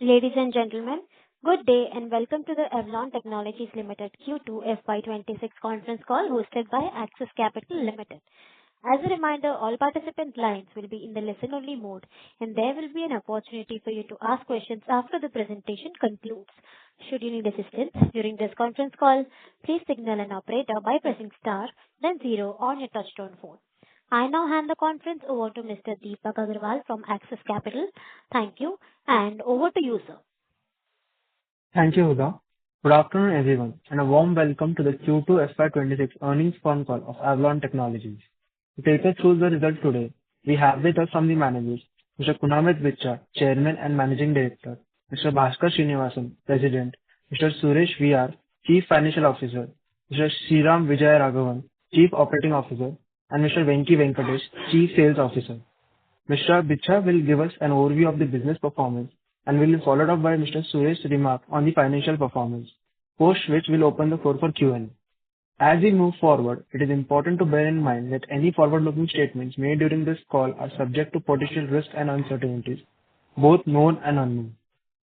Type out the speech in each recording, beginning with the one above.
Ladies and gentlemen, good day and welcome to the Avalon Technologies Limited Q2 FY26 conference call hosted by Axis Capital Limited. As a reminder, all participant lines will be in the listen-only mode, and there will be an opportunity for you to ask questions after the presentation concludes. Should you need assistance during this conference call, please signal an operator by pressing star, then zero on your touchtone phone. I now hand the conference over to Mr. Deepak Agarwal from Axis Capital. Thank you, and over to you, sir. Thank you, Huda. Good afternoon, everyone, and a warm welcome to the Q2 FY26 earnings phone call of Avalon Technologies. To take us through the results today, we have with us from the managers, Mr. Kunamit Vichcha, Chairman and Managing Director, Mr. Bhaskar Srinivasan, President, Mr. Suresh VR, Chief Financial Officer, Mr. Sriram Vijaya Raghavan, Chief Operating Officer, and Mr. Venki Venkatesh, Chief Sales Officer. Mr. Vichcha will give us an overview of the business performance and will be followed up by Mr. Suresh's remark on the financial performance, post which will open the floor for Q&A. As we move forward, it is important to bear in mind that any forward-looking statements made during this call are subject to potential risks and uncertainties, both known and unknown.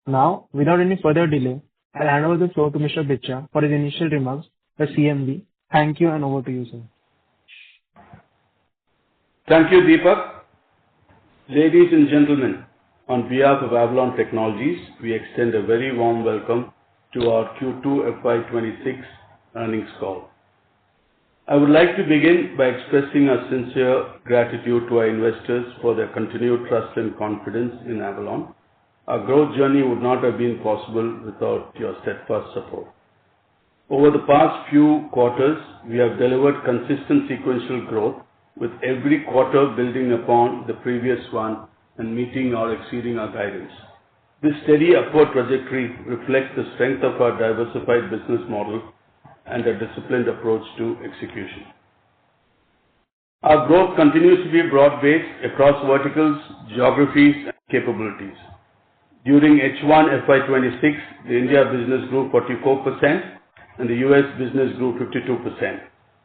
Now, without any further delay, I'll hand over the floor to Mr. Vichcha for his initial remarks, the CMD. Thank you, and over to you, sir. Thank you, Deepak. Ladies and gentlemen, on behalf of Avalon Technologies, we extend a very warm welcome to our Q2 FY26 earnings call. I would like to begin by expressing our sincere gratitude to our investors for their continued trust and confidence in Avalon. Our growth journey would not have been possible without your steadfast support. Over the past few quarters, we have delivered consistent sequential growth, with every quarter building upon the previous one and meeting or exceeding our guidance. This steady upward trajectory reflects the strength of our diversified business model and a disciplined approach to execution. Our growth continues to be broad-based across verticals, geographies, and capabilities. During H1 FY26, the India business grew 44% and the US business grew 52%.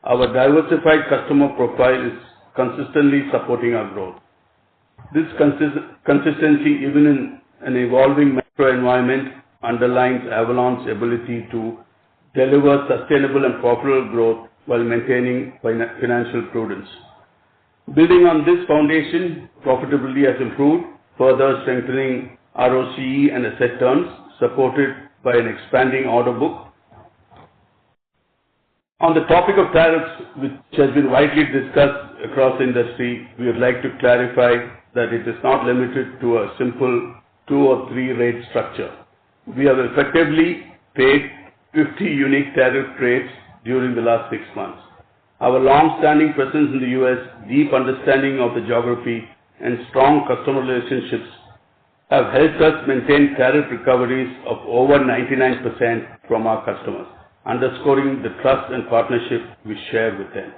Our diversified customer profile is consistently supporting our growth. This consistency, even in an evolving macro environment, underlines Avalon's ability to deliver sustainable and profitable growth while maintaining financial prudence. Building on this foundation, profitability has improved, further strengthening ROCE and asset turns, supported by an expanding order book. On the topic of tariffs, which has been widely discussed across the industry, we would like to clarify that it is not limited to a simple 2 or 3 rate structure. We have effectively paid 50 unique tariff rates during the last 6 months. Our long-standing presence in the US, deep understanding of the geography, and strong customer relationships have helped us maintain tariff recoveries of over 99% from our customers, underscoring the trust and partnership we share with them.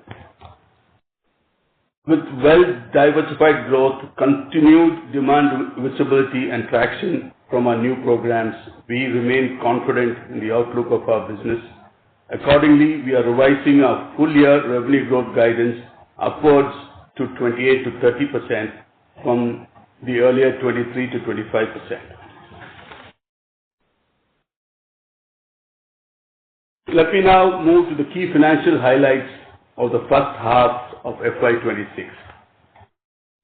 With well-diversified growth, continued demand visibility, and traction from our new programs, we remain confident in the outlook of our business. Accordingly, we are revising our full-year revenue growth guidance upwards to 28 to 30% from the earlier 23 to 25%. Let me now move to the key financial highlights of the first half of FY26.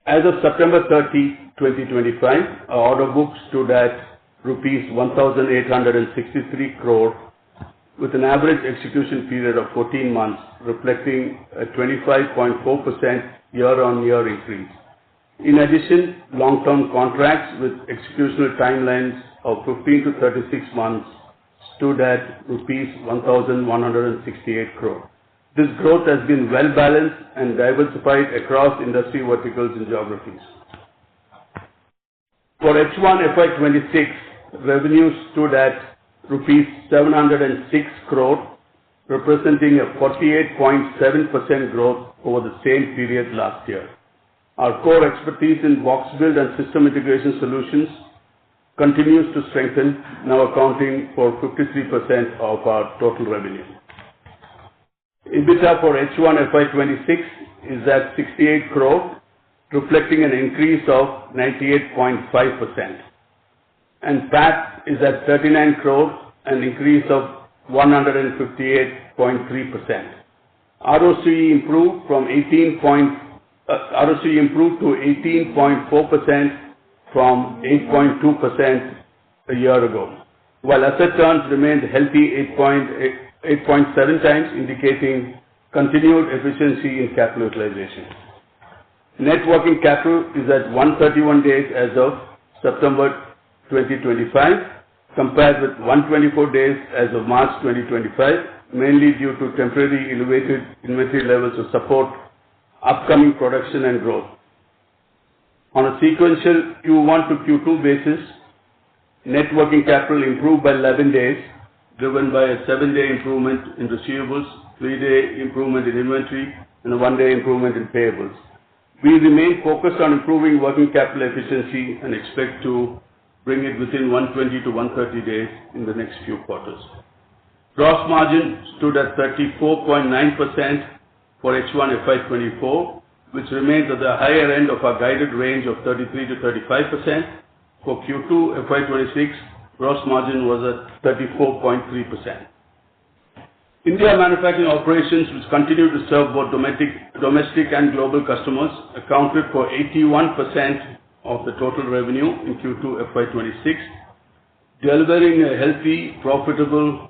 As of September 30, 2025, our order book stood at rupees 1,863 crore with an average execution period of 14 months, reflecting a 25.4% year-on-year increase. In addition, long-term contracts with executional timelines of 15 to 36 months stood at rupees 1,168 crore. This growth has been well-balanced and diversified across industry verticals and geographies. For H1 FY26, revenue stood at rupees 706 crore, representing a 48.7% growth over the same period last year. Our core expertise in box build and system integration solutions continues to strengthen, now accounting for 53% of our total revenue. EBITDA for H1 FY26 is at 68 crore, reflecting an increase of 98.5%. and PAT is at 39 crore, an increase of 158.3%. ROCE improved to 18.4% from 8.2% a year ago, while asset turns remained healthy 8.7 times, indicating continued efficiency in capital utilization. Net working capital is at 131 days as of September 2025, compared with 124 days as of March 2025, mainly due to temporary elevated inventory levels to support upcoming production and growth. On a sequential Q1 to Q2 basis, net working capital improved by 11 days, driven by a 7-day improvement in receivables, 3-day improvement in inventory, and a 1-day improvement in payables. We remain focused on improving working capital efficiency and expect to bring it within 120 to 130 days in the next few quarters. Gross margin stood at 34.9% for H1 FY24, which remains at the higher end of our guided range of 33 to 35%. For Q2 FY26, gross margin was at 34.3%. India manufacturing operations, which continue to serve both domestic and global customers, accounted for 81% of the total revenue in Q2 FY26, delivering a healthy profitability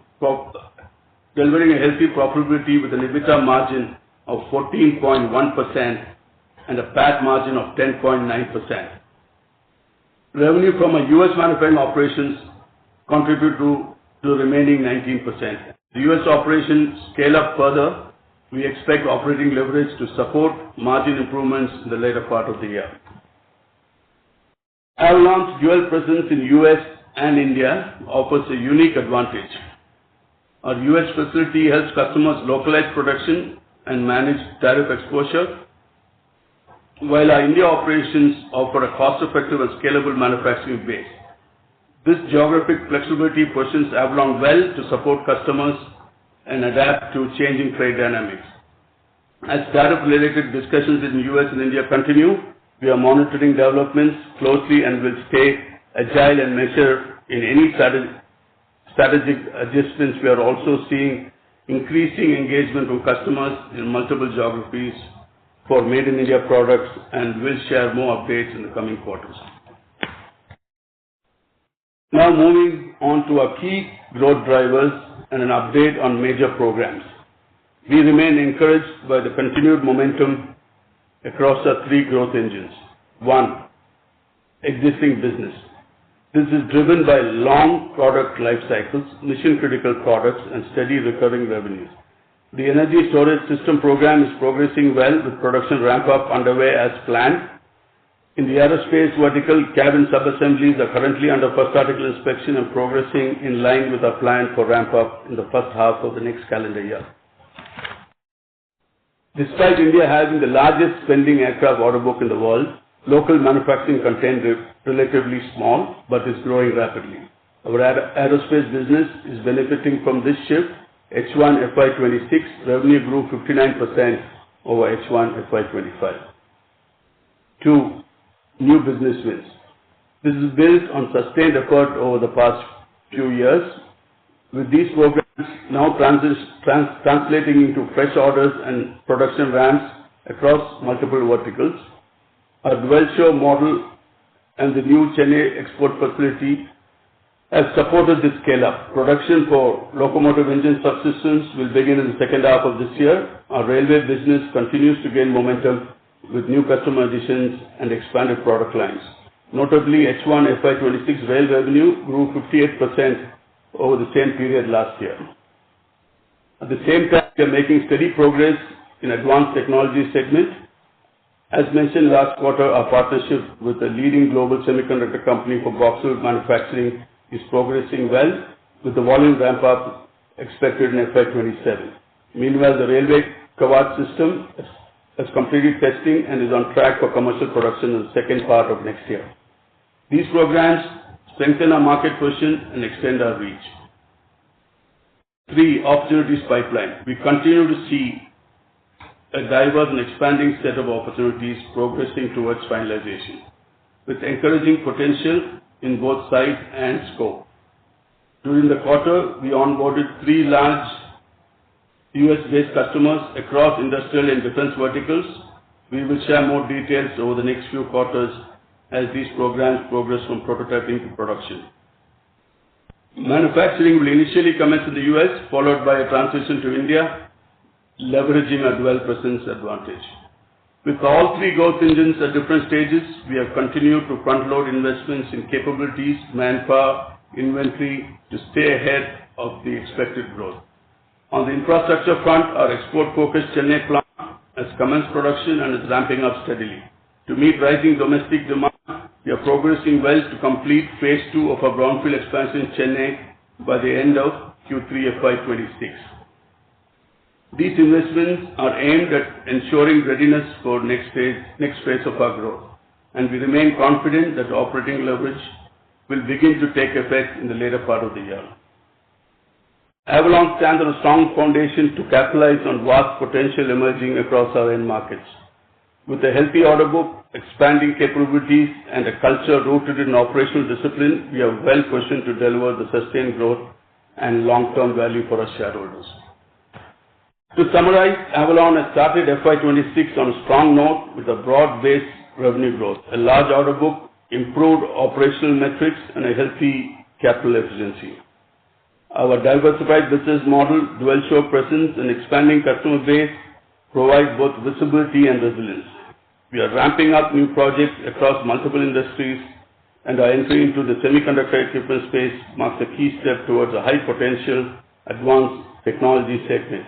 with an EBITDA margin of 14.1% and a PAT margin of 10.9%. Revenue from our U.S. manufacturing operations contributed to the remaining 19%. The U.S. operations scale up further. We expect operating leverage to support margin improvements in the later part of the year. Avalon's dual presence in U.S. and India offers a unique advantage. Our U.S. facility helps customers localize production and manage tariff exposure, while our India operations offer a cost-effective and scalable manufacturing base. This geographic flexibility positions Avalon well to support customers and adapt to changing trade dynamics. As tariff-related discussions in the U.S. and India continue, we are monitoring developments closely and will stay agile and measured in any strategic adjustments. We are also seeing increasing engagement from customers in multiple geographies for Made in India products, and will share more updates in the coming quarters. Now moving on to our key growth drivers and an update on major programs. We remain encouraged by the continued momentum across our three growth engines. 1. Existing business. This is driven by long product life cycles, mission-critical products, and steady recurring revenues. The energy storage system program is progressing well with production ramp-up underway as planned. In the aerospace vertical, cabin sub-assemblies are currently under first article inspection and progressing in line with our plan for ramp-up in the first half of the next calendar year. Despite India having the largest spending aircraft order book in the world, local manufacturing content is relatively small but is growing rapidly. Our aerospace business is benefiting from this shift. H1 FY26 revenue grew 59% over H1 FY25. 2. New business wins. This is built on sustained effort over the past few years, with these programs now translating into fresh orders and production ramps across multiple verticals. Our dual show model and the new Chennai export facility has supported this scale-up. Production for locomotive engine subsystems will begin in the second half of this year. Our railway business continues to gain momentum with new customer additions and expanded product lines. Notably, H1 FY26 rail revenue grew 58% over the same period last year. At the same time, we are making steady progress in advanced technology segment. As mentioned last quarter, our partnership with a leading global semiconductor company for boxes manufacturing is progressing well, with the volume ramp-up expected in FY27. Meanwhile, the railway Kavach system has completed testing and is on track for commercial production in the second part of next year. These programs strengthen our market position and extend our reach. 3. Opportunities pipeline. We continue to see a diverse and expanding set of opportunities progressing towards finalization. With encouraging potential, in both size and scope. During the quarter, we onboarded 3 large US-based customers across industrial and defense verticals. We will share more details over the next few quarters as these programs progress from prototyping to production. Manufacturing will initially commence in the US, followed by a transition to India, leveraging our dual presence advantage. With all 3 growth engines at different stages, we have continued to front-load investments in capabilities, manpower, inventory to stay ahead of the expected growth. On the infrastructure front, our export-focused Chennai plant has commenced production and is ramping up steadily. To meet rising domestic demand, we are progressing well to complete phase 2 of our brownfield expansion in Chennai by the end of Q3 FY26. These investments are aimed at ensuring readiness for next phase of our growth, and we remain confident that operating leverage will begin to take effect in the later part of the year. Avalon stands on a strong foundation to capitalize on vast potential emerging across our end markets. With a healthy order book, expanding capabilities, and a culture rooted in operational discipline, we are well positioned to deliver the sustained growth and long-term value for our shareholders. To summarize, Avalon has started FY26 on a strong note with a broad-based revenue growth, a large order book, improved operational metrics, and a healthy capital efficiency. Our diversified business model, dual show presence, and expanding customer base provide both visibility and resilience. We are ramping up new projects across multiple industries, and our entry into the semiconductor equipment space marks a key step towards a high-potential advanced technology segment.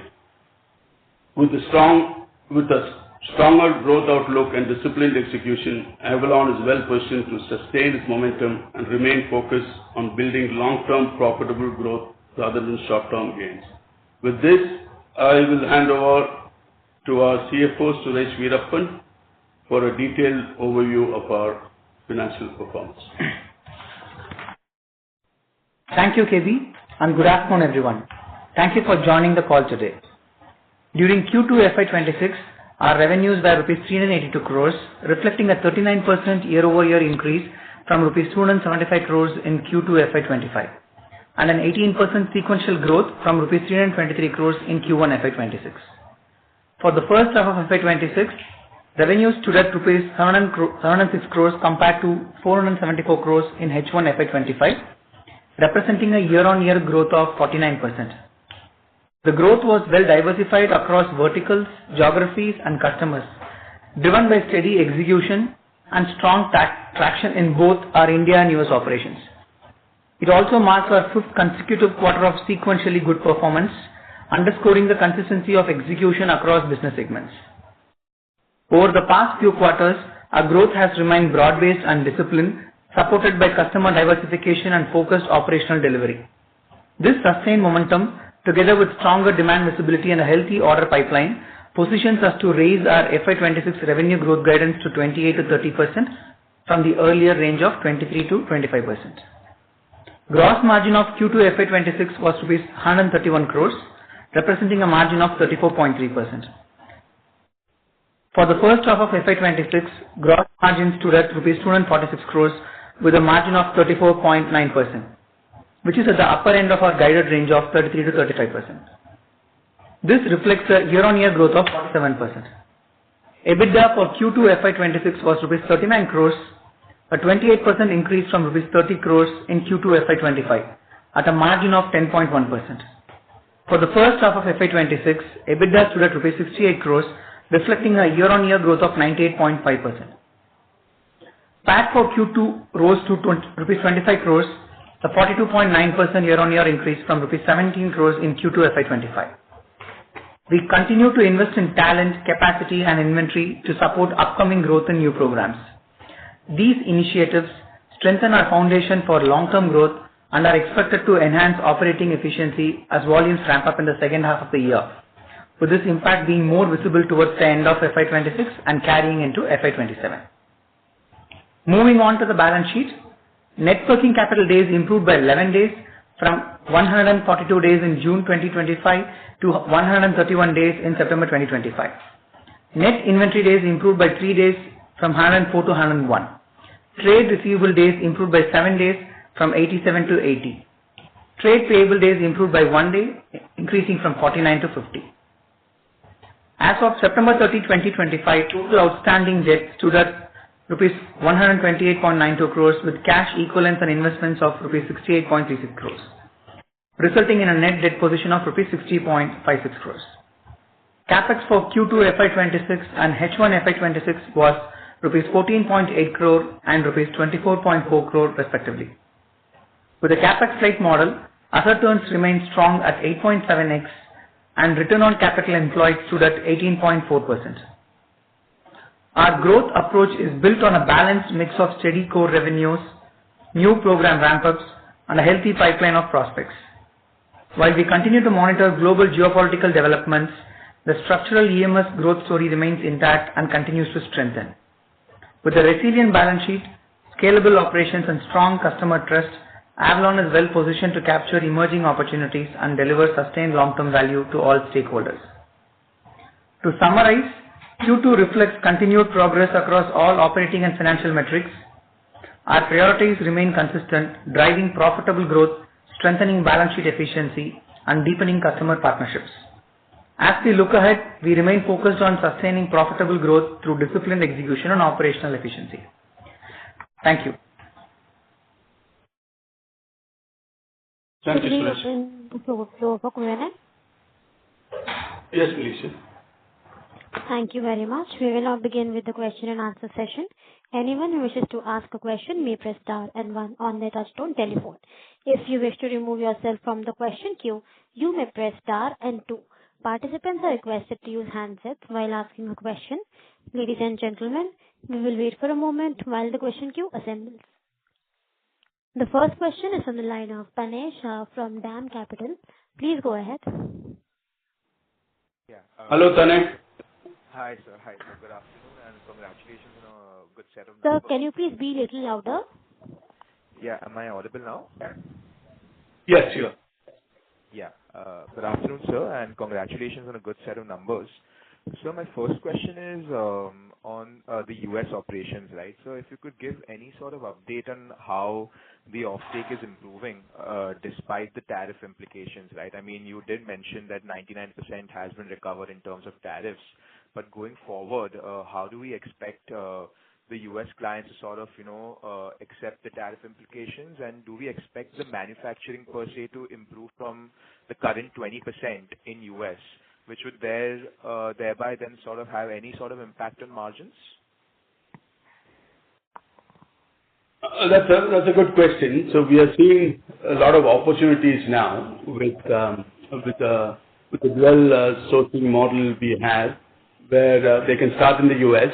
With a stronger growth outlook and disciplined execution, Avalon is well positioned to sustain its momentum and remain focused on building long-term profitable growth rather than short-term gains. With this, I will hand over to our CFO, Suresh Veerappan, for a detailed overview of our financial performance. Thank you, KB, and good afternoon, everyone. Thank you for joining the call today. During Q2 FY26, our revenues were rupees 382 crores, reflecting a 39% year-over-year increase from rupees 275 crores in Q2 FY25, and an 18% sequential growth from rupees 323 crores in Q1 FY26. For the first half of FY26, revenues stood at rupees 706 crores compared to 474 crores in H1 FY25, representing a year-on-year growth of 49%. The growth was well diversified across verticals, geographies, and customers, driven by steady execution and strong traction in both our India and US operations. It also marks our 5th consecutive quarter of sequentially good performance, underscoring the consistency of execution across business segments. Over the past few quarters, our growth has remained broad-based and disciplined, supported by customer diversification and focused operational delivery. This sustained momentum, together with stronger demand visibility and a healthy order pipeline, positions us to raise our FY26 revenue growth guidance to 28 to 30% from the earlier range of 23 to 25%. Gross margin of Q2 FY26 was rupees 131 crores, representing a margin of 34.3%. For the first half of FY26, gross margin stood at rupees 246 crores with a margin of 34.9%. which is at the upper end of our guided range of 33 to 35%. This reflects a year-on-year growth of 47%. EBITDA for Q2 FY26 was rupees 39 crores, a 28% increase from rupees 30 crores in Q2 FY25, at a margin of 10.1%. For the first half of FY26, EBITDA stood at rupees 68 crores, reflecting a year-on-year growth of 98.5%. PAT for Q2 rose to rupees 25 crores, a 42.9% year-on-year increase from rupees 17 crores in Q2 FY25. We continue to invest in talent, capacity, and inventory to support upcoming growth in new programs. These initiatives strengthen our foundation for long-term growth and are expected to enhance operating efficiency as volumes ramp up in the second half of the year, with this impact being more visible towards the end of FY26 and carrying into FY27. Moving on to the balance sheet, net working capital days improved by 11 days from 142 days in June 2025 to 131 days in September 2025. Net inventory days improved by 3 days from 104 to 101. Trade receivable days improved by 7 days from 87 to 80. Trade payable days improved by 1 day, increasing from 49 to 50. As of September 30, 2025, total outstanding debt stood at rupees 128.92 crores with cash equivalents and investments of rupees 68.36 crores, resulting in a net debt position of rupees 60.56 crores. Capex for Q2 FY26 and H1 FY26 was rupees 14.8 crore and rupees 24.4 crore respectively. With the Capex light model, asset turns remained strong at 8.7x and return on capital employed stood at 18.4%. Our growth approach is built on a balanced mix of steady core revenues, new program ramp-ups, and a healthy pipeline of prospects. While we continue to monitor global geopolitical developments, the structural EMS growth story remains intact and continues to strengthen. With a resilient balance sheet, scalable operations, and strong customer trust, Avalon is well positioned to capture emerging opportunities and deliver sustained long-term value to all stakeholders. To summarize, Q2 reflects continued progress across all operating and financial metrics. Our priorities remain consistent, driving profitable growth, strengthening balance sheet efficiency, and deepening customer partnerships. As we look ahead, we remain focused on sustaining profitable growth through disciplined execution and operational efficiency. Thank you. Thank you, Should we Suresh. open the floor for Q&A? Yes, please. Thank you very much. We will now begin with the question and answer session. Anyone who wishes to ask a question may press star and one on their touchtone telephone. If you wish to remove yourself from the question queue, you may press star and two. Participants are requested to use handsets while asking a question. Ladies and gentlemen, we will wait for a moment while the question queue assembles. The first question is on the line of Tanesh from DAM Capital. Please go ahead. Yeah. Hello, Tanesh. Hi, sir. Hi, sir. Good afternoon, and congratulations on a good set of Sir, numbers. can you please be a little louder? Yeah. Am I audible now? Yes, you are. Yeah. Good afternoon, sir, and congratulations on a good set of numbers. So my first question is on the U.S. operations, right? So if you could give any sort of update on how the offtake is improving despite the tariff implications, right? I mean, you did mention that 99% has been recovered in terms of tariffs, but going forward, how do we expect the U.S. clients to sort of, accept the tariff implications, and do we expect the manufacturing per se to improve from the current 20% in U.S., which would thereby then sort of have any sort of impact on margins? That's a good question. So we are seeing a lot of opportunities now with the dual sourcing model we have, where they can start in the U.S.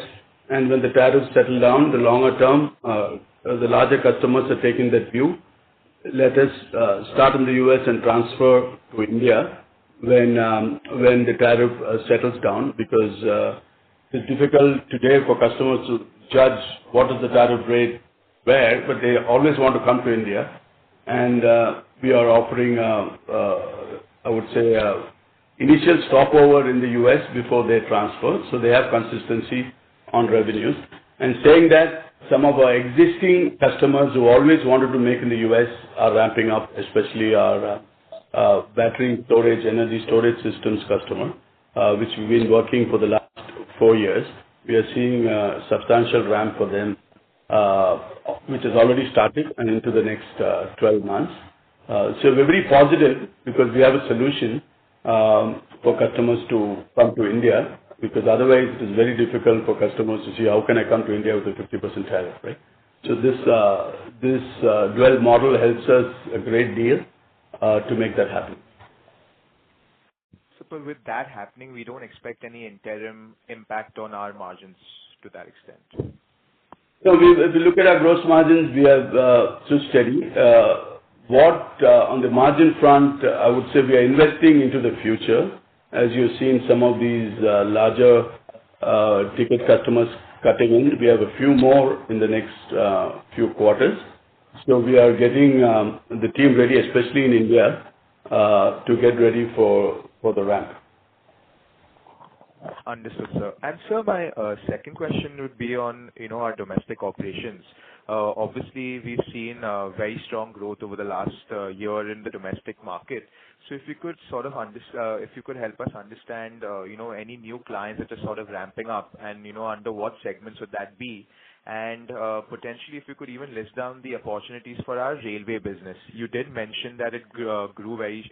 and when the tariffs settle down, the longer term, the larger customers are taking that view. Let us start in the U.S. and transfer to India when the tariff settles down, because it's difficult today for customers to judge what is the tariff rate where, but they always want to come to India, and we are offering, I would say, initial stopover in the U.S. before they transfer, so they have consistency on revenues. And saying that, some of our existing customers who always wanted to make in the U.S. are ramping up, especially our battery storage, energy storage systems customer, which we've been working for the last 4 years. We are seeing a substantial ramp for them, which has already started and into the next 12 months. So we're very positive because we have a solution for customers to come to India, because otherwise it is very difficult for customers to see how can I come to India with a 50% tariff, right? So this dual model helps us a great deal to make that happen. So but with that happening, we don't expect any interim impact on our margins to that extent. So if we look at our gross margins, we have so steady. On the margin front, I would say we are investing into the future. As you've seen some of these larger ticket customers cutting in, we have a few more in the next few quarters. So we are getting the team ready, especially in India, to get ready for the ramp. Understood, sir. And sir, my second question would be on, our domestic operations. Obviously, we've seen very strong growth over the last year in the domestic market. So if you could sort of if you could help us understand, any new clients that are sort of ramping up and, under what segments would that be? And potentially, if you could even list down the opportunities for our railway business. You did mention that it grew very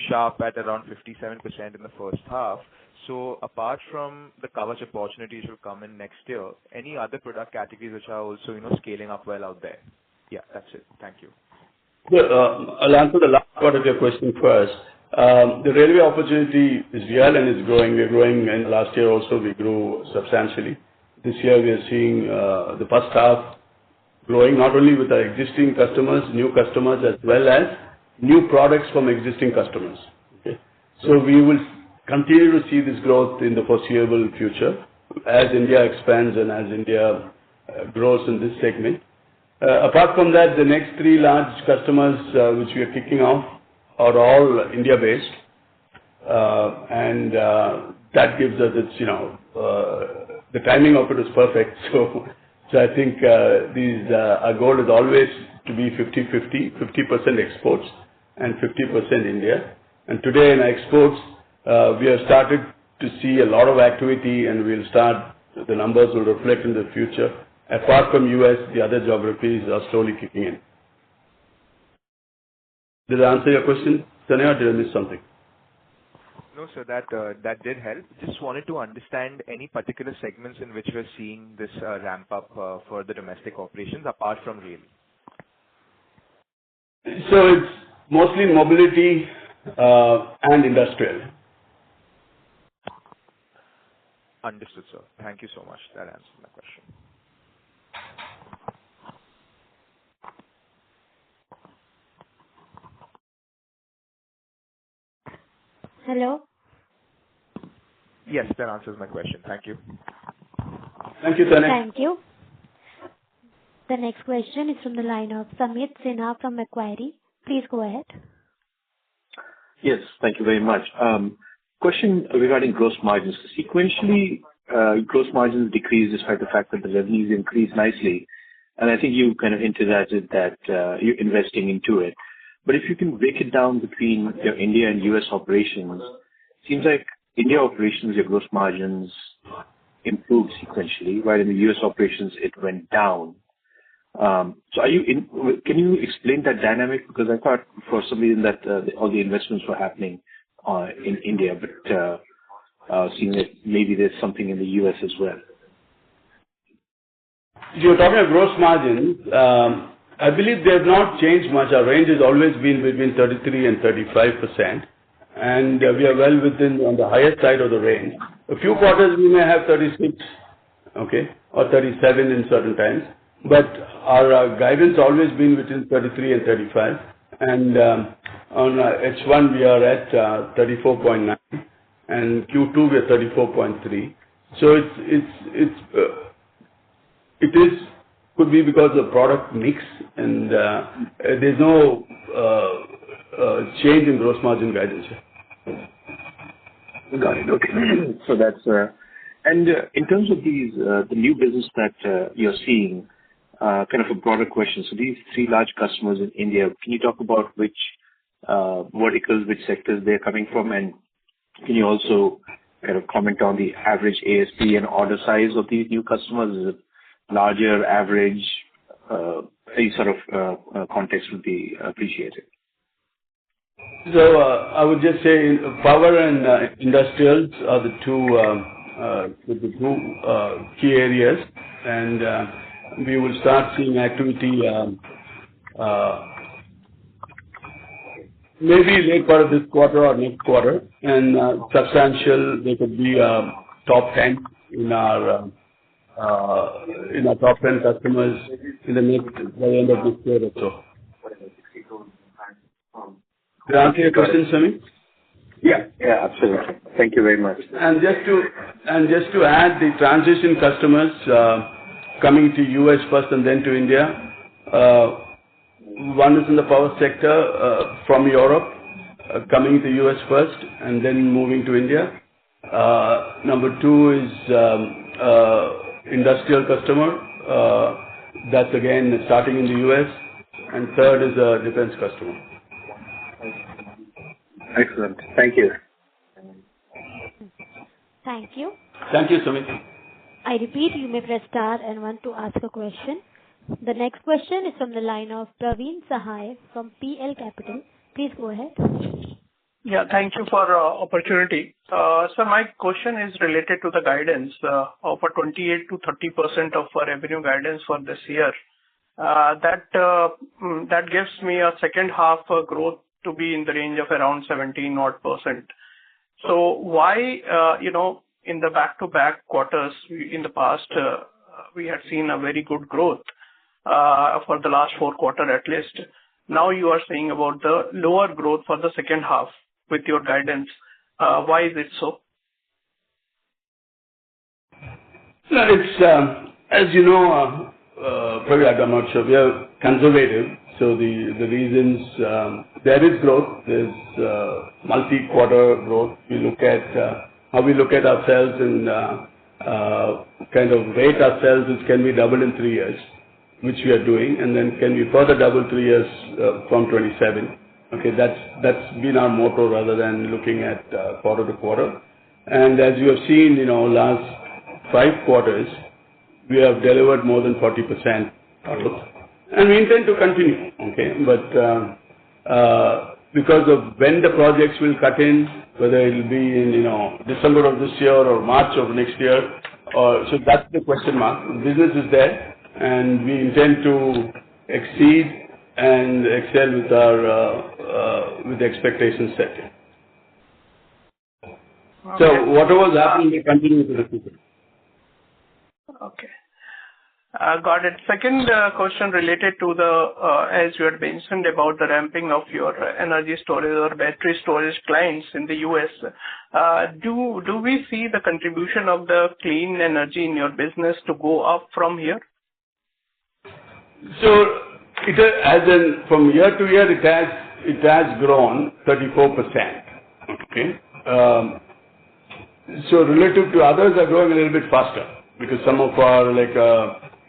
sharp at around 57% in the first half. So apart from the coverage opportunities will come in next year, any other product categories which are also, scaling up well out there? Yeah, that's it. Thank you. I'll answer the last part of your question first. The railway opportunity is real and is growing. We're growing, and last year also we grew substantially. This year we are seeing the first half growing not only with our existing customers, new customers, as well as new products from existing customers. Okay? So we will continue to see this growth in the foreseeable future as India expands and as India grows in this segment. Apart from that, the next three large customers which we are kicking off are all India-based, and that gives us its, the timing of it is perfect. So I think our goal is always to be 50-50, 50% exports and 50% India. And today in exports, we have started to see a lot of activity, and the numbers will reflect in the future. Apart from US, the other geographies are slowly kicking in. Did I answer your question, Tanya, or did I miss something? No, sir, that did help. Just wanted to understand any particular segments in which we're seeing this ramp up for the domestic operations apart from rail. So it's mostly mobility and industrial. Understood, sir. Thank you so much. That answers my question. Hello? Yes, that answers my question. Thank you. Thank you, Tanya. Thank you. The next question is from the line of Samit Sinha from Macquarie. Please go ahead. Yes, thank you very much. Question regarding gross margins. Sequentially, gross margins decreased despite the fact that the revenues increased nicely. And I think you kind of hinted at it that you're investing into it. But if you can break it down between your India and US operations, seems like India operations, your gross margins improved sequentially, while in the US operations it went down. So can you explain that dynamic? Because I thought for some reason that all the investments were happening in India, but seeing that maybe there's something in the US as well. You're talking about gross margins. I believe they have not changed much. Our range has always been between 33 and 35%, and we are well on the higher side of the range. A few quarters we may have 36, okay, or 37 in certain times, but our guidance always been between 33 and 35, and on H1 we are at 34.9, and Q2 we are 34.3. So could be because of product mix, and there's no change in gross margin guidance. Got it. Okay. So that's and in terms of these the new business that you're seeing, kind of a broader question. So these three large customers in India, can you talk about which verticals, which sectors they're coming from, and can you also kind of comment on the average ASP and order size of these new customers? Is it larger, average? Any sort of context would be appreciated. So I would just say power and industrials are the two key areas, and we will start seeing activity maybe late part of this quarter or next quarter, and substantial. They could be top 10 in our top 10 customers by the end of this year or so. Did I answer your question, Samit? Yeah, absolutely. Thank you very much. And just to add, the transition customers coming to US first and then to India. One is in the power sector from Europe, coming to US first and then moving to India. Number two is industrial customer. That's again starting in the US. And third is a defense customer. Excellent. Thank you. Thank you. Thank you, Sumit. I repeat, you may press star and one to ask a question. The next question is from the line of Praveen Sahai from PL Capital. Please go ahead. Yeah, thank you for opportunity. So my question is related to the guidance of a 28 to 30% of revenue guidance for this year. That gives me a second half growth to be in the range of around 17%. So why, in the back-to-back quarters in the past, we had seen a very good growth for the last 4 quarters at least. Now you are saying about the lower growth for the second half with your guidance. Why is it so? No, it's, as you know, probably I'm not sure, we are conservative. So the reasons, there is growth, there's multi-quarter growth. We look at how we look at ourselves and kind of rate ourselves as can we double in 3 years, which we are doing, and then can we further double 3 years from 27. Okay, that's been our motto rather than looking at quarter to quarter. And as you have seen, last 5 quarters, we have delivered more than 40% growth. And we intend to continue, okay? But because of when the projects will cut in, whether it will be in, December of this year or March of next year, so that's the question mark. The business is there, and we intend to exceed and excel with our with the expectations set. Okay. So whatever is happening, we continue to repeat it. Okay. Got it. Second question related to the, as you had mentioned about the ramping of your energy storage or battery storage clients in the US. Do we see the contribution of the clean energy in your business to go up from here? So, from year to year, it has grown 34%. Okay. So relative to others are growing a little bit faster because some of our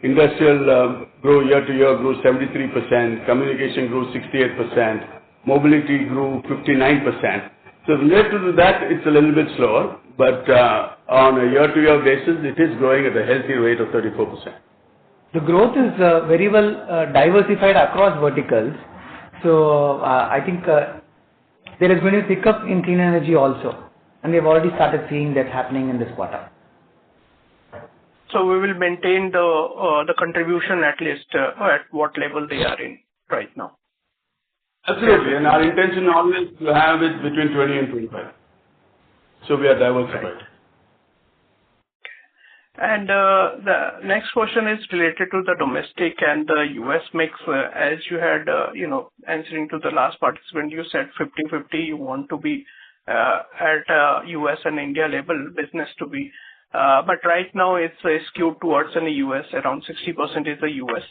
industrial grew year to year grew 73%, communication grew 68%, mobility grew 59%. So related to that, it's a little bit slower, but on a year to year basis, it is growing at a healthy rate of 34%. The growth is very well diversified across verticals. So I think there is going to be pickup in clean energy also, and we've already started seeing that happening in this quarter. So we will maintain the contribution at least at what level they are in right now. Absolutely, and our intention always to have it between 20 and 25. So we are diversified. Right. And the next question is related to the domestic and the US mix. As you had, answering to the last participant, you said 50-50. You want to be at US and India level business to be. But right now it's skewed towards in the US. Around 60% is the US.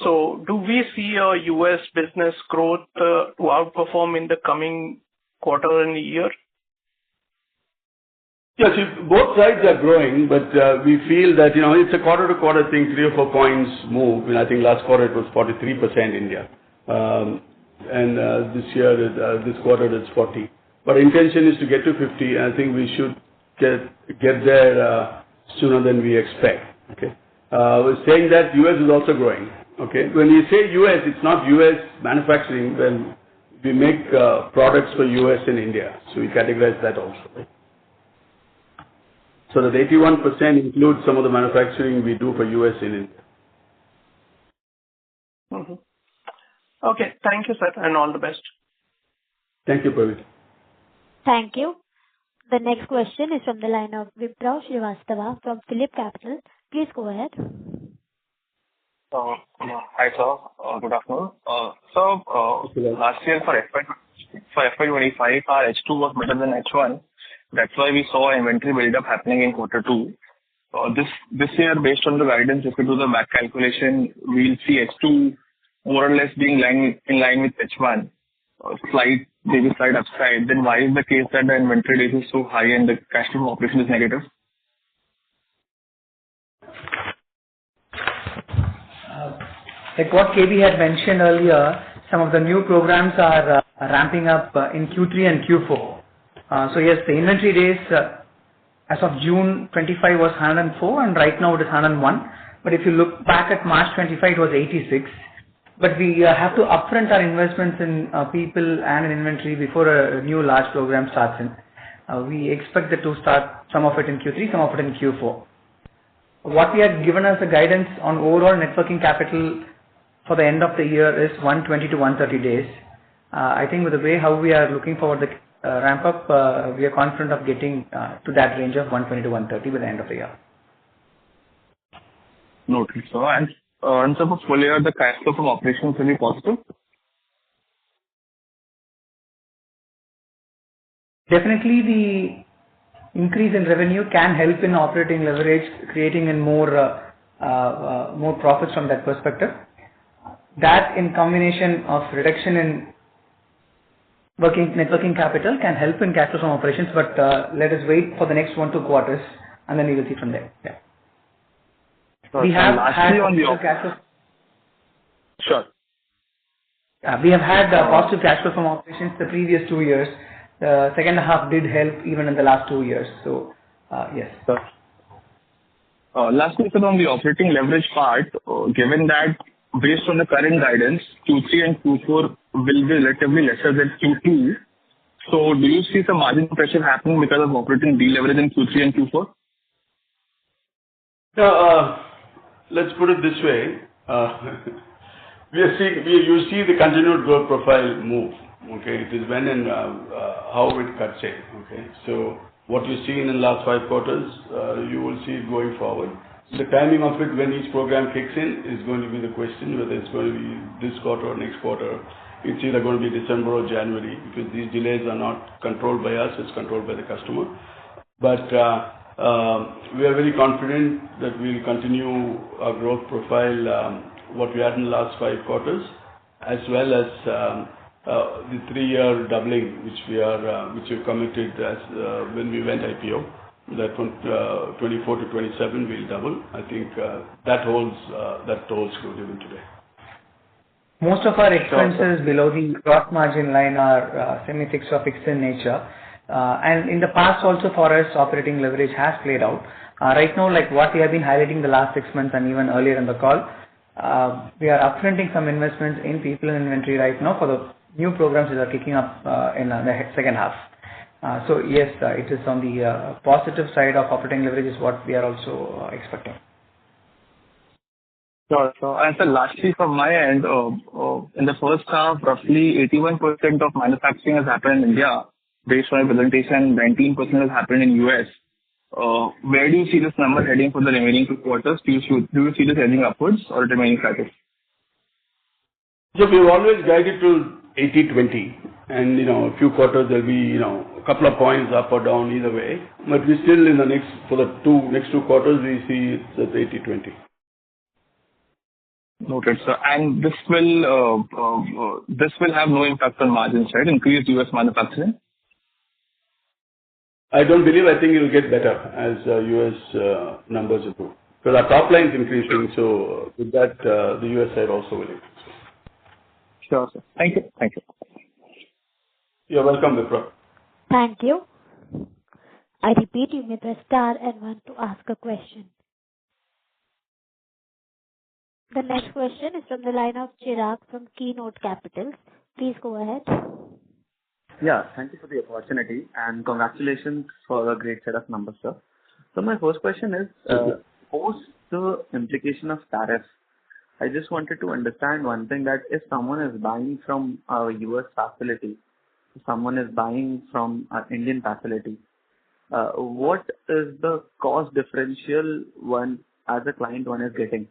So do we see a US business growth to outperform in the coming quarter and year? Yes, both sides are growing, but we feel that, it's a quarter-to-quarter thing, 3 or 4 points move. And I think last quarter it was 43% India. And this quarter it's 40. But intention is to get to 50. I think we should get there sooner than we expect. Okay. We're saying that US is also growing. Okay. When we say US, it's not US manufacturing. When we make products for US and India, so we categorize that also. Right? So that 81% includes some of the manufacturing we do for US and India. Mm-hmm. Okay. Thank you, sir, and all the best. Thank you, Praveen. Thank you. The next question is from the line of Vipraw Srivastava from Phillip Capital. Please go ahead. Hi, sir. Good afternoon. Last year for FY25, our H2 was better than H1. That's why we saw inventory build-up happening in Q2. This year, based on the guidance, if we do the back calculation, we'll see H2 more or less being in line with H1. maybe slight upside, then why is the case that the inventory days is so high and the cash flow from operation is negative? Like what KB had mentioned earlier, some of the new programs are ramping up in Q3 and Q4. So yes, the inventory days as of June 25 was 104 and right now it is 101. But if you look back at March 25, it was 86. But we have to upfront our investments in people and in inventory before a new large program starts in. We expect it to start some of it in Q3, some of it in Q4. What we had given as a guidance on overall net working capital for the end of the year is 120 to 130 days. I think with the way how we are looking forward the ramp up, we are confident of getting to that range of 120 to 130 by the end of the year. Noted. So, and in terms of full year, the cash flow from operations will be positive? Definitely the increase in revenue can help in operating leverage, creating in more profits from that perspective. That in combination of reduction in net working capital can help in cash flow from operations, but let us wait for the next 1-2 quarters and then we will see from there. Yeah. We have had positive cash flow. Sure. We have had positive cash flow from operations the previous 2 years. The second half did help even in the last 2 years. So, yes. Last question on the operating leverage part, given that based on the current guidance, Q3 and Q4 will be relatively lesser than Q2. So do you see some margin pressure happening because of operating deleverage in Q3 and Q4? Let's put it this way. You see the continued growth profile move. Okay, it is when and how it cuts in. Okay, so what you've seen in the last 5 quarters, you will see it going forward. The timing of it, when each program kicks in, is going to be the question, whether it's going to be this quarter or next quarter. It's either going to be December or January, because these delays are not controlled by us, it's controlled by the customer. But we are very confident that we'll continue our growth profile, what we had in the last 5 quarters, as well as the 3-year doubling, which we committed as when we went IPO. That from 24 to 27 will double. I think that holds good even today. Most of our expenses below the gross margin line are semi-fixed or fixed in nature. And in the past also for us, operating leverage has played out. Right now, like what we have been highlighting the last 6 months and even earlier in the call, we are upfronting some investments in people and inventory right now for the new programs that are kicking up in the second half. So yes, it is on the positive side of operating leverage is what we are also expecting. Sure. So, and lastly from my end, in the first half, roughly 81% of manufacturing has happened in India. Based on my presentation, 19% has happened in US. Where do you see this number heading for the remaining 2 quarters? Do you see this heading upwards or remaining static? So we've always guided to 80-20, and a few quarters there'll be a couple of points up or down either way. But we still in the next 2 quarters we see it's at 80-20. Noted, sir. And this will have no impact on margins, right? Increased US manufacturing. I don't believe. I think it will get better as US numbers improve. Because our top line is increasing, so with that the US side also will increase. Sure, sir. Thank you. Thank you. You're welcome, Vipra. Thank you. I repeat, you may press star and 1 to ask a question. The next question is from the line of Chirag from Keynote Capitals. Please go ahead. Yeah, thank you for the opportunity and congratulations for a great set of numbers, sir. So my first question is, post the implication of tariffs, I just wanted to understand one thing, that if someone is buying from our US facility, someone is buying from our Indian facility, what is the cost differential one as a client one is getting?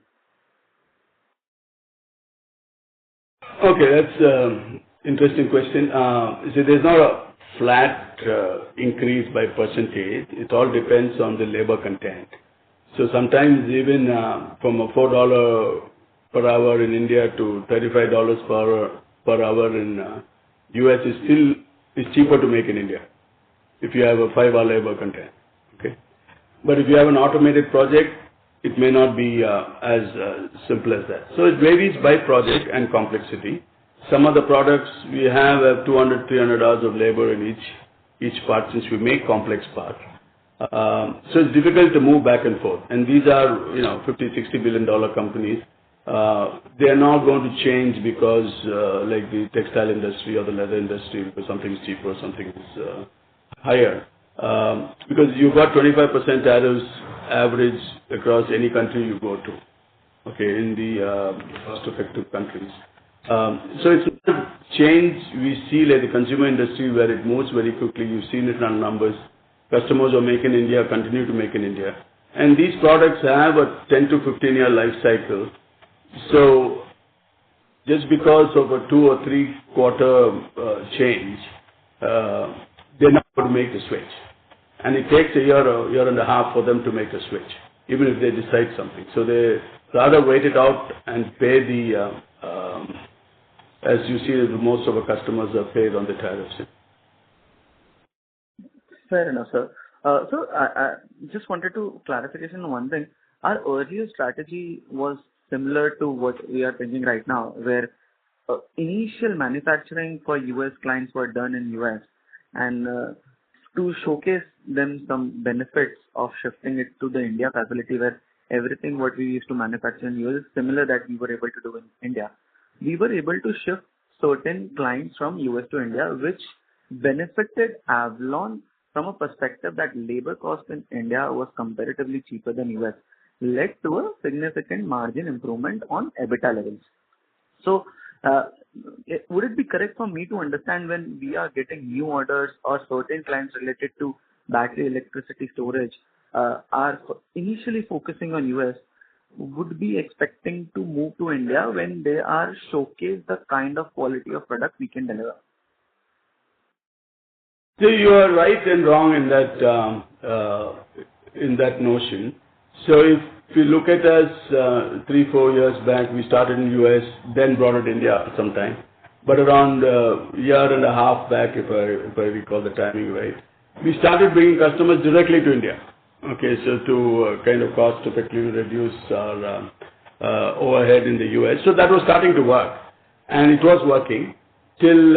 Okay, that's an interesting question. So there's not a flat increase by percentage. It all depends on the labor content. So sometimes even from a $4 per hour in India to $35 per hour in US is cheaper to make in India if you have a 5-hour labor content. Okay, but if you have an automated project, it may not be as simple as that. So it varies by project and complexity. Some of the products we have 200, 300 hours of labor in each part since we make complex parts. So it's difficult to move back and forth. And these are, $50, $60 billion companies. They are not going to change because like the textile industry or the leather industry, because something is cheaper or something is higher. Because you've got 25% tariffs average across any country you go to, okay, in the cost-effective countries. So it's not a change we see like the consumer industry where it moves very quickly. You've seen it on numbers. Customers who make in India continue to make in India. And these products have a 10 to 15-year life cycle. So just because of a 2 or 3 quarter change, they're not going to make the switch. And it takes a year or year and a half for them to make a switch, even if they decide something. So they rather wait it out and pay the, as you see, most of our customers are paid on the tariffs. Fair enough, sir. So I just wanted to clarification on one thing. Our earlier strategy was similar to what we are thinking right now, where initial manufacturing for US clients were done in US, and to showcase them some benefits of shifting it to the India facility where everything what we used to manufacture in US is similar that we were able to do in India. We were able to shift certain clients from US to India, which benefited Avalon from a perspective that labor cost in India was comparatively cheaper than US, led to a significant margin improvement on EBITDA levels. So, would it be correct for me to understand when we are getting new orders or certain clients related to battery electricity storage are initially focusing on US, would be expecting to move to India when they are showcase the kind of quality of product we can deliver? So you are right and wrong in that notion. So if you look at us 3-4 years back, we started in US, then brought it India sometime. But around a year and a half back, if I recall the timing right, we started bringing customers directly to India. Okay, so to kind of cost effectively reduce our overhead in the US. So that was starting to work, and it was working till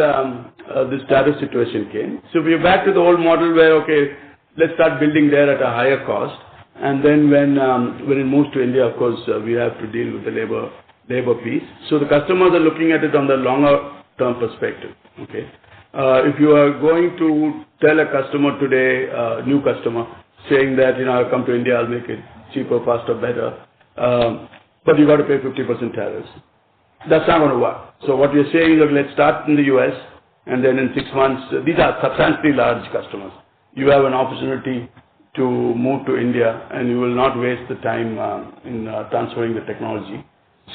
this tariff situation came. So we are back to the old model where, okay, let's start building there at a higher cost. And then when it moves to India, of course, we have to deal with the labor piece. So the customers are looking at it on the longer term perspective. Okay, if you are going to tell a customer today, new customer, saying that I'll come to India, I'll make it cheaper, faster, better, but you got to pay 50% tariffs. That's not going to work. So what we're saying is, let's start in the US, and then in 6 months, these are substantially large customers. You have an opportunity to move to India, and you will not waste the time in transferring the technology.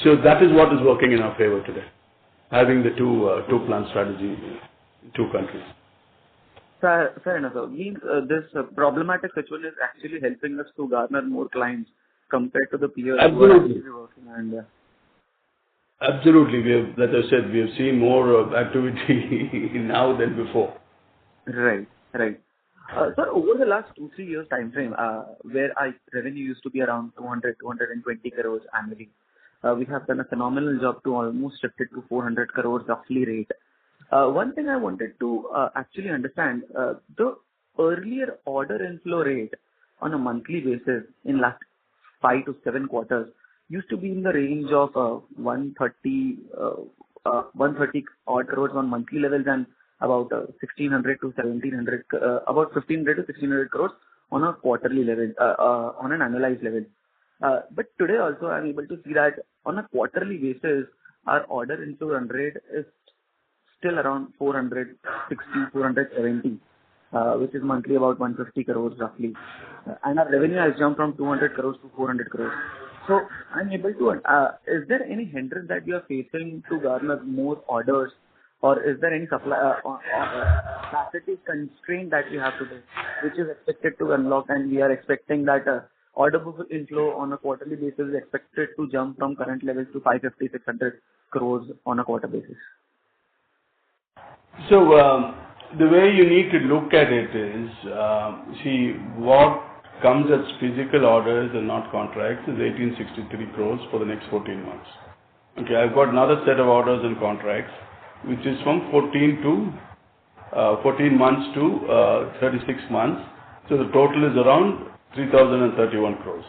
So that is what is working in our favor today, having the two-plant strategy in 2 countries. Fair enough, sir. Means this problematic situation is actually helping us to garner more clients compared to the peers who are actually working in India. Absolutely. Like I said, we have seen more activity now than before. Right. Sir, over the last 2-3 years time frame, where our revenue used to be around 220 crores annually, we have done a phenomenal job to almost shift it to 400 crores roughly rate. One thing I wanted to actually understand, the earlier order inflow rate on a monthly basis in last 5 to 7 quarters used to be in the range of 130 odd crores on monthly levels and about 1600 to 1700, about 1500 to 1600 crores on a quarterly level, on an annualized level. But today also I'm able to see that on a quarterly basis, our order inflow run rate is still around 460, 470, which is monthly about 150 crores roughly. And our revenue has jumped from 200 crores to 400 crores. So I'm able to, is there any hindrance that you are facing to garner more orders, or is there any supply capacity constraint that we have today, which is expected to unlock, and we are expecting that order book inflow on a quarterly basis is expected to jump from current levels to 550, 600 crores on a quarter basis? So the way you need to look at it is, see what comes as physical orders and not contracts is 1863 crores for the next 14 months. Okay, I've got another set of orders and contracts, which is from 14 months to 36 months. So the total is around 3,031 crores.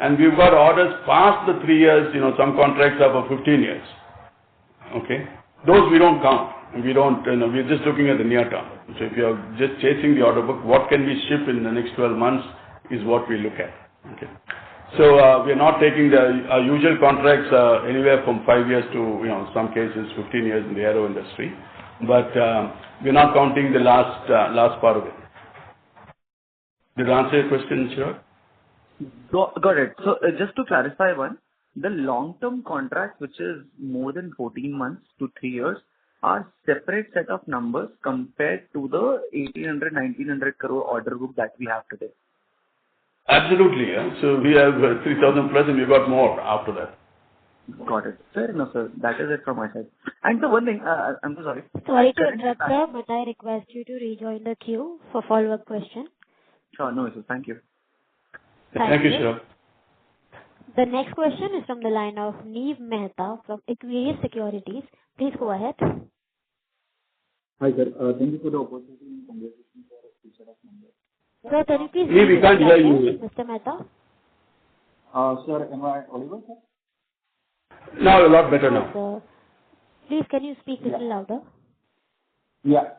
And we've got orders past the 3 years, some contracts are for 15 years. Okay? Those we don't count. We don't, we're just looking at the near term. So if you're just chasing the order book, what can we ship in the next 12 months is what we look at. Okay? So we're not taking our usual contracts anywhere from 5 years to, some cases 15 years in the aero industry. But we're not counting the last part of it. Did I answer your question, Chirag? Got it. So just to clarify one, the long-term contract, which is more than 14 months to 3 years, are separate set of numbers compared to the 1,800, 1,900 crore order book that we have today. Absolutely, yeah. So we have 3,000 plus and we got more after that. Got it. Fair enough, sir. That is it from my side. And the one thing, I'm so sorry. Sorry to interrupt, sir, but I request you to rejoin the queue for follow-up question. Sure, no issues. Thank you. Thank you, Chirag. The next question is from the line of Neev Mehta from Equirius Securities. Please go ahead. Hi, sir. Thank you for the opportunity and congratulations for a good set of numbers. Sir, can you please We can't hear you. Mr. Mehta? Sir, am I audible, sir? Now a lot better now. Sir, please, can you speak a little louder? Yeah.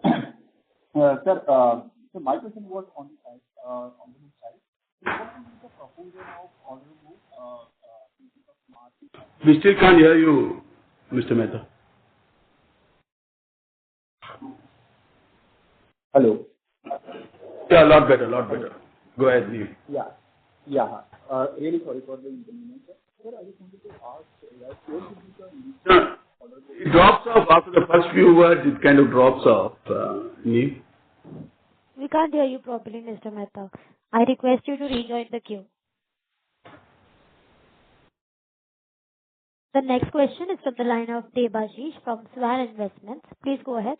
Sir, so my question was on the side, on the book side. So what is the proposal of order book We still can't hear you, Mr. Mehta. Hello. Yeah, a lot better, Go ahead, Neil. Yeah. Really sorry for the inconvenience, sir. Sir, I just wanted to ask, what would be the initial order book? It drops off after the first few words. It kind of drops off, Neil. We can't hear you properly, Mr. Mehta. I request you to rejoin the queue. The next question is from the line of Debashish from Swan Investments. Please go ahead.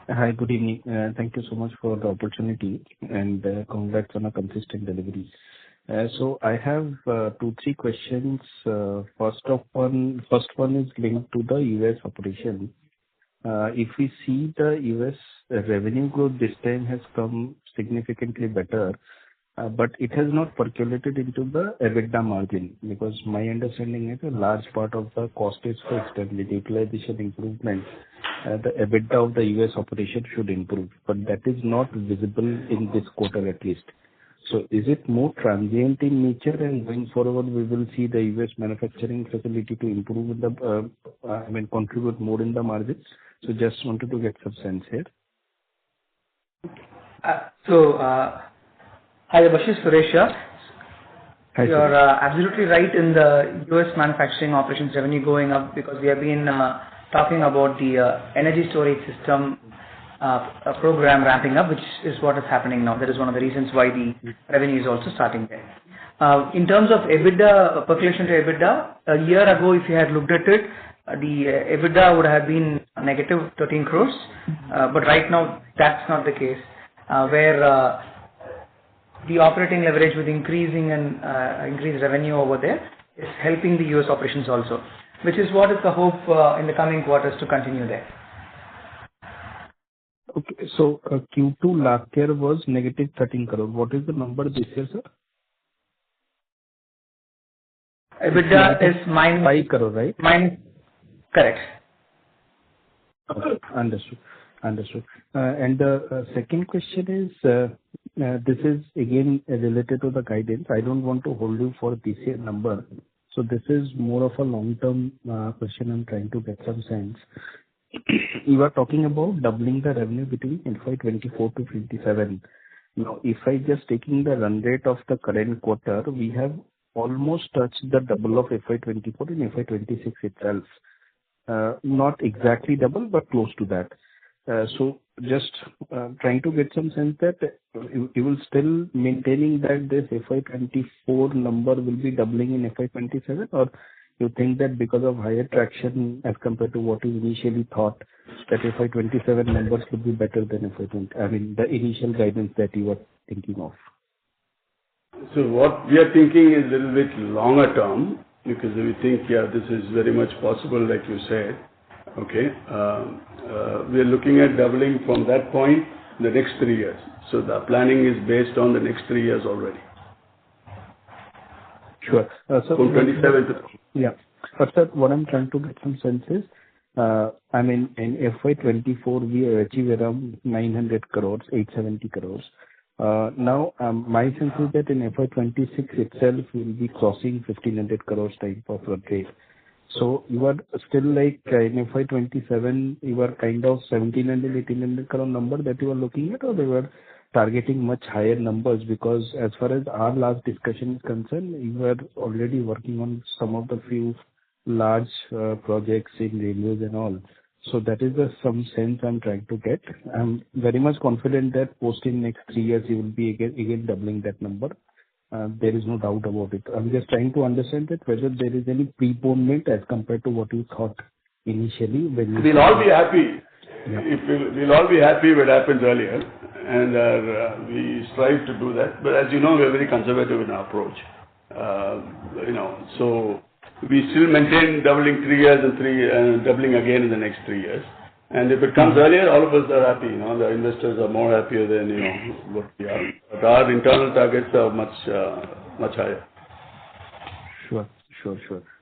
Hi, good evening. Thank you so much for the opportunity and congrats on a consistent delivery. So I have 2-3 questions. First one is linked to the US operation. If we see the US revenue growth this time has come significantly better, but it has not percolated into the EBITDA margin, because my understanding is a large part of the cost is fixed and with utilization improvement, the EBITDA of the US operation should improve, but that is not visible in this quarter at least. So is it more transient in nature, and going forward we will see the US manufacturing facility to improve in the, contribute more in the margins? So just wanted to get some sense here. Hi, Debashish, Suresh here. Hi, You're absolutely right in the US manufacturing operations revenue going up, because we have been talking about the energy storage system program ramping up, which is what is happening now. That is one of the reasons why the revenue is also starting there. In terms of EBITDA, percolation to EBITDA, a year ago, if you had looked at it, the EBITDA would have been negative 13 crores. But right now, that's not the case, where the operating leverage with increasing and increased revenue over there is helping the US operations also, which is what is the hope in the coming quarters to continue there. Okay, so Q2 last year was negative 13 crore. What is the number this year, sir? EBITDA is minus 5 crore, right? Correct. Okay, understood. And the second question is, this is again related to the guidance. I don't want to hold you for this year number. So this is more of a long-term question. I'm trying to get some sense. You are talking about doubling the revenue between FY24 to 27. Now, if I just taking the run rate of the current quarter, we have almost touched the double of FY24 and FY26 itself. Not exactly double, but close to that. So just trying to get some sense that you will still maintaining that this FY24 number will be doubling in FY27, or you think that because of higher traction as compared to what you initially thought, that FY27 numbers could be better than FY20, I mean, the initial guidance that you were thinking of? So what we are thinking is a little bit longer term, because we think, this is very much possible, like you said. Okay. We are looking at doubling from that point in the next 3 years. So the planning is based on the next 3 years already. Sure. From 27 to... Yeah. But sir, what I'm trying to get some sense is, I mean, in FY24, we achieved around 900 crores, 870 crores. Now, my sense is that in FY26 itself, we'll be crossing 1,500 crores type of run rate. So you are still like in FY27, you were kind of 1,700, 1,800 crore number that you are looking at, or they were targeting much higher numbers? Because as far as our last discussion is concerned, you were already working on some of the few large projects in railways and all. So that is some sense I'm trying to get. I'm very much confident that post in next 3 years, you will be again doubling that number. There is no doubt about it. I'm just trying to understand that whether there is any preponement as compared to what you thought initially when you... We'll all be happy. Yeah. We'll all be happy what happens earlier, and we strive to do that. But as you know, we're very conservative in our approach. So we still maintain doubling 3 years and doubling again in the next 3 years. And if it comes earlier, all of us are happy. The investors are more happier than what we are. But our internal targets are much higher. Sure.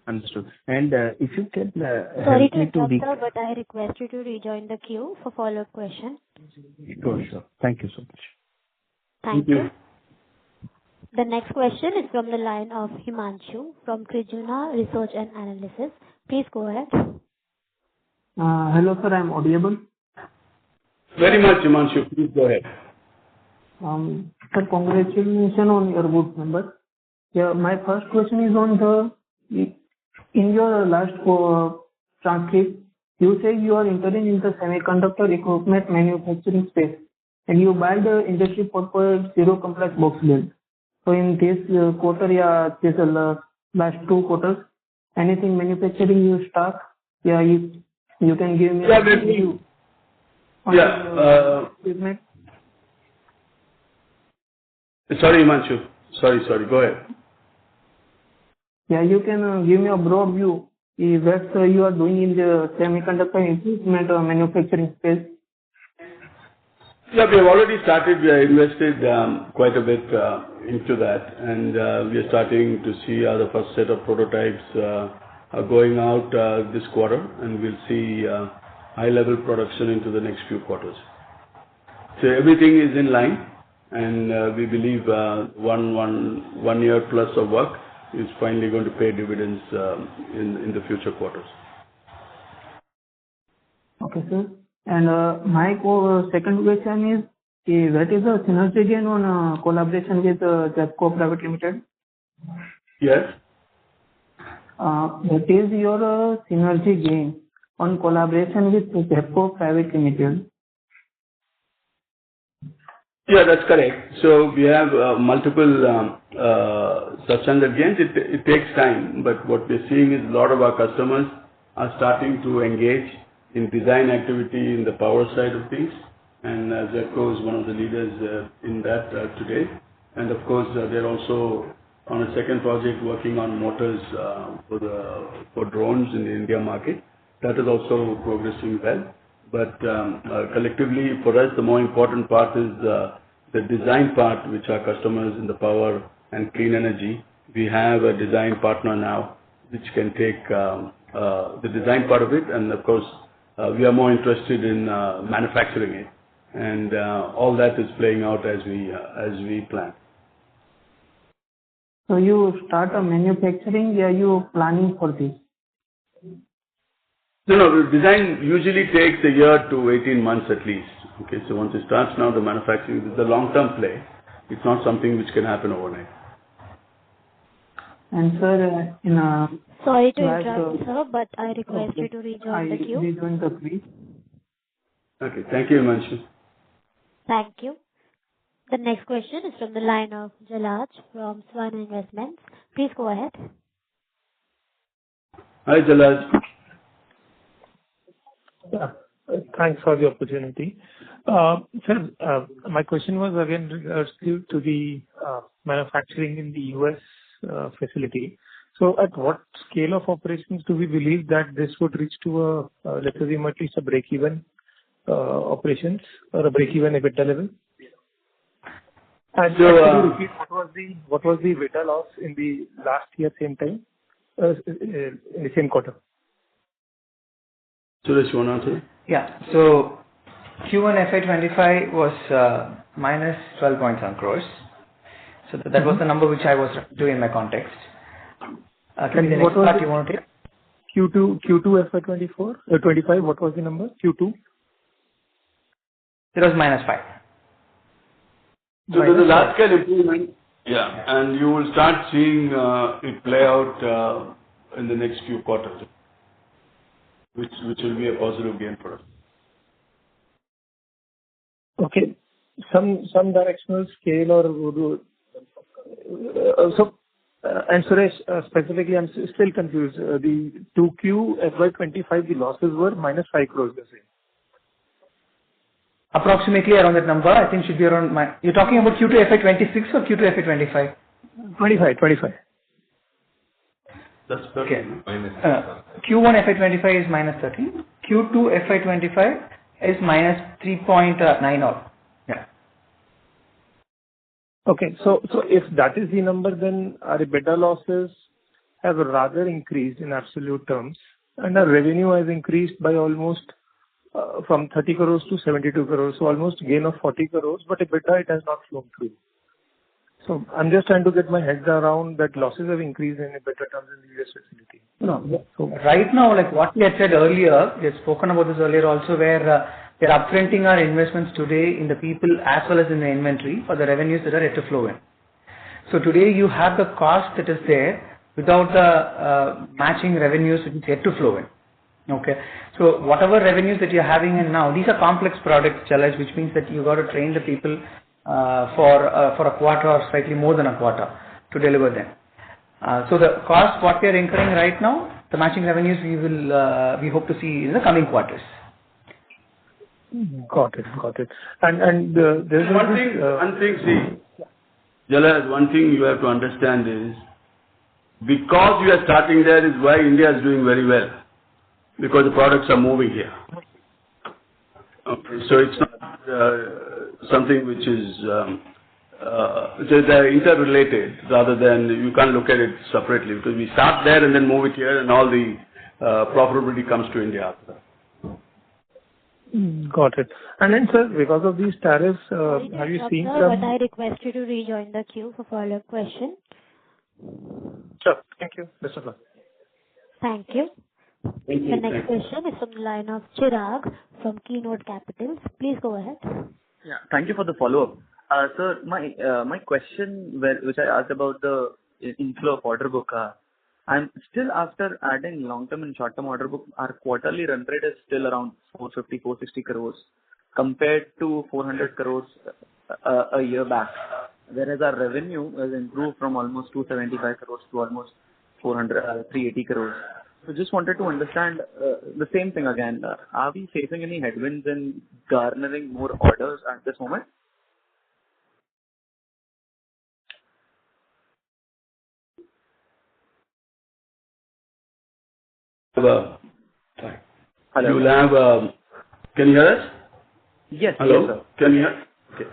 Understood. And if you can Sorry to interrupt, sir, but I request you to rejoin the queue for follow-up question. Sure. Thank you so much. Thank you. The next question is from the line of Himanshu from Krijuna Research and Analysis. Please go ahead. Hello, sir. I'm audible. Very much, Himanshu. Please go ahead. Sir, congratulations on your good numbers. Yeah, my first question is on in your last transcript, you say you are entering into semiconductor equipment manufacturing space, and you buy the Industry 4.0 complex box build. So in this quarter, this last 2 quarters, anything manufacturing you start, you can give me a review on equipment. Sorry, Himanshu. Sorry. Go ahead. Yeah, you can give me a broad view what you are doing in the semiconductor equipment manufacturing space. Yeah, we have already started. We have invested quite a bit into that, and we are starting to see how the first set of prototypes are going out this quarter, and we'll see high-level production into the next few quarters. So everything is in line, and we believe 1 year plus of work is finally going to pay dividends in the future quarters. Okay, sir. And my second question is, what is the synergy gain on collaboration with JEPCO Private Limited? Yes. What is your synergy gain on collaboration with JEPCO Private Limited? Yeah, that's correct. So we have multiple substandard gains. It takes time, but what we're seeing is a lot of our customers are starting to engage in design activity in the power side of things, and JEPCO is one of the leaders in that today. And of course, they're also on a second project working on motors for drones in the India market. That is also progressing well. But collectively, for us, the more important part is the design part, which are customers in the power and clean energy. We have a design partner now, which can take the design part of it, and of course, we are more interested in manufacturing it, and all that is playing out as we plan. So you start a manufacturing, are you planning for this? No, design usually takes a year to 18 months at least. Okay, so once it starts now, the manufacturing is a long-term play. It's not something which can happen overnight. And sir, sorry to interrupt, sir, but I request you to rejoin the queue. Rejoin the queue. Okay, thank you, Himanshu. Thank you. The next question is from the line of Jalaj from Swan Investments. Please go ahead. Hi, Jalaj. Yeah. Thanks for the opportunity. Sir, my question was again regards to the manufacturing in the U.S. Facility. So at what scale of operations do we believe that this would reach to let's assume at least a break-even operations or a break-even EBITDA level? And could you repeat what was the EBITDA loss in the last year, same time, in the same quarter? Suresh, you want to answer? Yeah. So Q1 FY25 was minus 12.7 crores. So that was the number which I was doing in my context. Can you the next part you want to take? Q2 FY24, 25, what was the number? Q2? It was minus 5. So there's a large scale improvement. Yeah. And you will start seeing it play out in the next few quarters, which will be a positive gain for us. Okay. Some directional scale or and Suresh, specifically, I'm still confused. The 2Q FY25, the losses were minus 5 crores, you're saying? Approximately around that number. I think should be around you're talking about Q2 FY26 or Q2 FY25? 25. That's okay. Q1 FY25 is minus 13. Q2 FY25 is minus 3.9 odd. Yeah. Okay. So if that is the number, then our EBITDA losses have rather increased in absolute terms, and our revenue has increased by almost from 30 crores to 72 crores, so almost gain of 40 crores, but EBITDA, it has not flown through. So I'm just trying to get my head around that losses have increased in EBITDA terms in the US facility. No. So right now, like what we had said earlier, we had spoken about this earlier also, where we are upfronting our investments today in the people as well as in the inventory for the revenues that are yet to flow in. So today you have the cost that is there without the matching revenues which is yet to flow in. Okay. So whatever revenues that you're having in now, these are complex products, challenge, which means that you got to train the people for a quarter or slightly more than a quarter to deliver them. So the cost what we are incurring right now, the matching revenues we hope to see in the coming quarters. Got it. And there's one thing. See, Jalaj, one thing you have to understand is because you are starting there is why India is doing very well, because the products are moving here. Okay, so it's not something which is they're interrelated rather than you can't look at it separately, because we start there and then move it here and all the profitability comes to India after that. Got it. And then, sir, because of these tariffs, have you seen some... But I request you to rejoin the queue for follow-up question. Sure. Thank you. Best of luck. Thank you. The next question is from the line of Chirag from Keynote Capitals. Please go ahead. Yeah. Thank you for the follow-up. Sir, my question which I asked about the inflow of order book, I'm still after adding long-term and short-term order book, our quarterly run rate is still around 450-460 crores compared to 400 crores a year back, whereas our revenue has improved from almost 275 crores to almost 380 crores. So just wanted to understand the same thing again. Are we facing any headwinds in garnering more orders at this moment? Hello. You will have. Can you hear us? Yes. Hello. Yes, sir. Can you hear? Okay.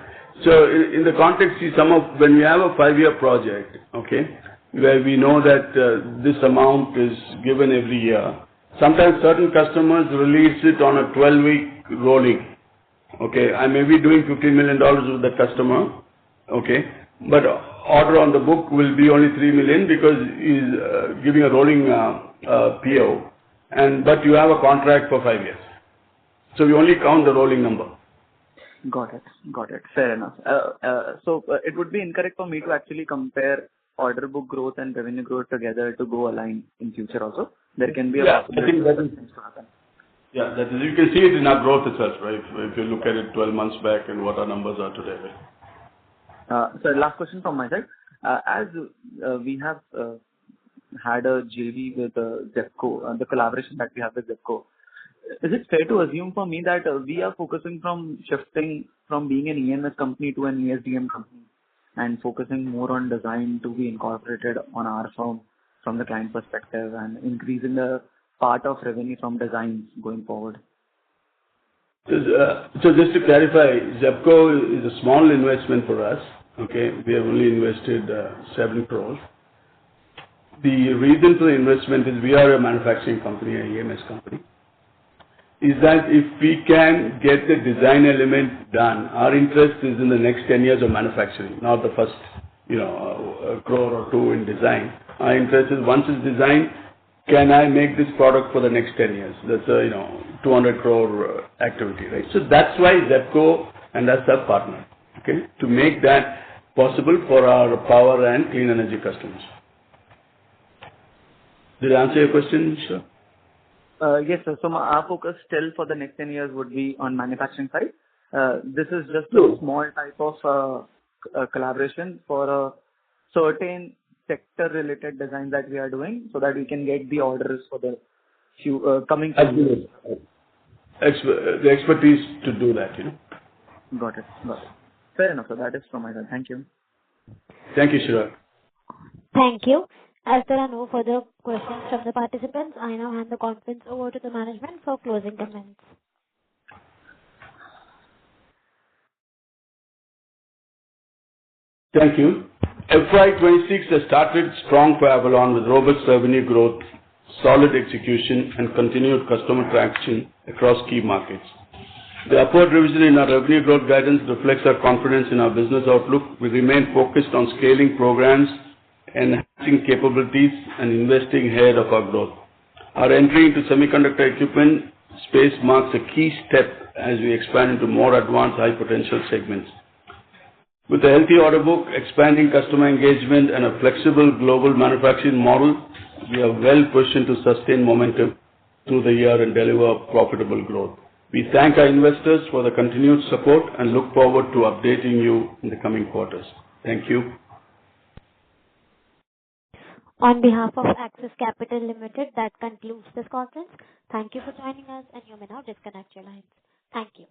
So in the context, see, when we have a 5-year project, okay, where we know that this amount is given every year, sometimes certain customers release it on a 12-week rolling. Okay, I may be doing $15 million with the customer. Okay, but order on the book will be only $3 million because he's giving a rolling PO. But you have a contract for 5 years. So we only count the rolling number. Got it. Fair enough. So it would be incorrect for me to actually compare order book growth and revenue growth together to go align in future also. There can be a possibility that is, things to happen. Yeah, that is, you can see it in our growth itself, right? If you look at it 12 months back and what our numbers are today. Right? So last question from my side. As we have had a JV with Zepco, the collaboration that we have with Zepco. Is it fair to assume for me that we are shifting from being an EMS company to an ESDM company and focusing more on design to be incorporated on our firm from the client perspective and increasing the part of revenue from designs going forward? So just to clarify, Zepco is a small investment for us. Okay, we have only invested 7 crores. The reason for the investment is we are a manufacturing company, an EMS company. Is that if we can get the design element done, our interest is in the next 10 years of manufacturing, not the first, a crore or 2 in design. Our interest is once it's designed, can I make this product for the next 10 years? That's a, 200 crore activity, right? So that's why Zepco and us are partner, okay, to make that possible for our power and clean energy customers. Did I answer your question, sir? Yes, sir. So our focus still for the next 10 years would be on manufacturing side. This is just a small type of collaboration for a certain sector-related design that we are doing so that we can get the orders for the coming years. The expertise to do that, Got it. Fair enough, sir. That is from my side. Thank you. Thank you, Chirag. Thank you. As there are no further questions from the participants, I now hand the conference over to the management for closing comments. Thank you. FY26 has started strong for Avalon with robust revenue growth, solid execution, and continued customer traction across key markets. The upward revision in our revenue growth guidance reflects our confidence in our business outlook. We remain focused on scaling programs, enhancing capabilities, and investing ahead of our growth. Our entry into semiconductor equipment space marks a key step as we expand into more advanced high-potential segments. With a healthy order book, expanding customer engagement, and a flexible global manufacturing model, we are well positioned to sustain momentum through the year and deliver profitable growth. We thank our investors for the continued support and look forward to updating you in the coming quarters. Thank you. On behalf of Axis Capital Limited, that concludes this conference. Thank you for joining us, and you may now disconnect your lines. Thank you.